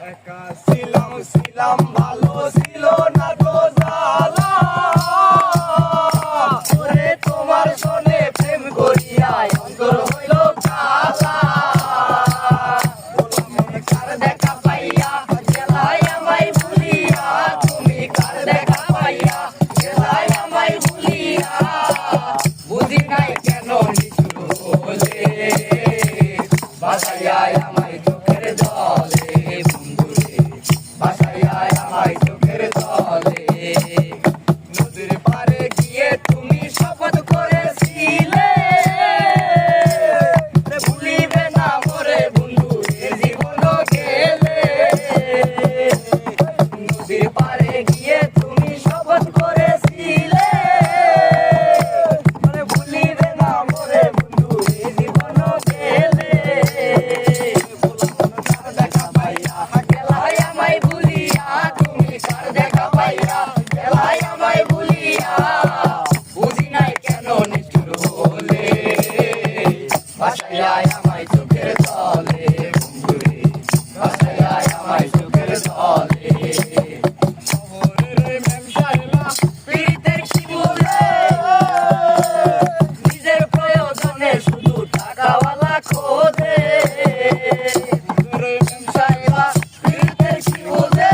একা ছিলাম ছিলাম ভালো ছিল না তো জ্বালা ওরে তোমার সনে প্রেম করিয়া অন্তর হইল কালা কার দেখা পাইয়া গেলাই আমায় ভুলিয়া তুমি কার দেখা পাইয়া গেলাই আমায় ভুলিয়া বুঝি নাই কেন নিষ্ঠুর হলে বাসায় আমায় চোখের জলে বন্ধুরে বাসায় আমায় চোখের জলে নদীর পারে গিয়ে তুমি শপথ করেছিলে ভুলিবে না মোরে বন্ধু এ জীবন গেলে নদীর পারে গিয়ে তুমি শপথ করেছিলে ভুলিবে না মোরে বন্ধু এ জীবন গেলে দেখা পাইয়া গেলাই আমায় ভুলিয়া তুমি কার দেখা পাইয়া গেলাই আমায় ভুলিয়া বুঝি নাই কেন নিষ্ঠুর হলে বাসায় আমায় চোখের তলে বন্ধুরে বাসায় আমায় চোখের তলে শহরের ব্যবসায়ীরা পীড়িতের কি বলে নিজের প্রয়োজনে শুধু টাকাওয়ালা খোঁজে ব্যবসায়ীরা পীড়িতের কি বলে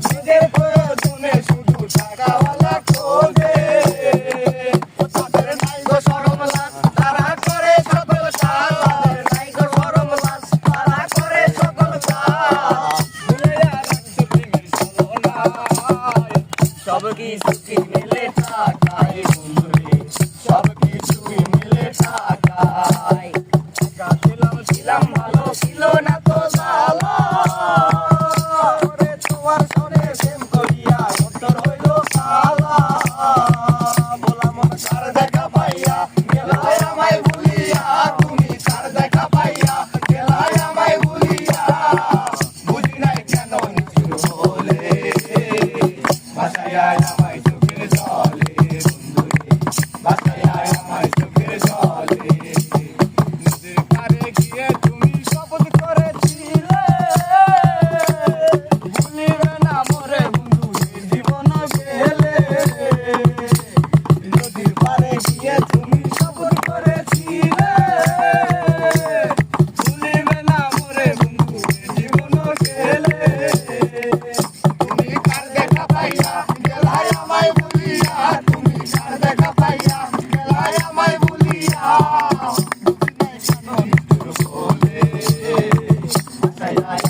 নিজের প্রয়োজনে শুধু টাকাওয়ালা খোঁজে তাদের নাই গো শরম লাজ তারা করে সকল কাজ তাদের নাই গো শরম লাজ তারা করে সকল কাজ ভুলিয়া রাখছে প্রেমের ছলনায় সব কিছুই মেলে টাকায় বন্ধুরে সব কিছুই মেলে টাকায় একা ছিলাম ছিলাম ভালো ছিল না তো জ্বালা ওরে তোমার সনে প্রেম করিয়া অন্তর হইল কালা বলা মন কার দেখা পাইয়া গেলাই আমায় ভুলিয়া তুমি কার দেখা পাইয়া গেলাই আমায় ভুলিয়া বুঝি নাই কেন নিষ্ঠুর হলে বাসায় আমায় চোখের জলে বন্ধুরে বাসায় আমায় চোখের জলে নদীর পারে গিয়ে তুমি শপথ করেছিলে ভুলিবে না মোরে বন্ধু এ জীবন গেলে নদীর পারে গিয়ে তুমি শপথ করেছিলে ভুলিবে না মোরে বন্ধু এ জীবন গেলে তুমি কার দেখা পাইয়া গেলাই আমায় ভুলিয়া তুমি কার দেখা পাইয়া গেলাই আমায় ভুলিয়া বুঝি নাই কেন নিষ্ঠুর হলে বাসায়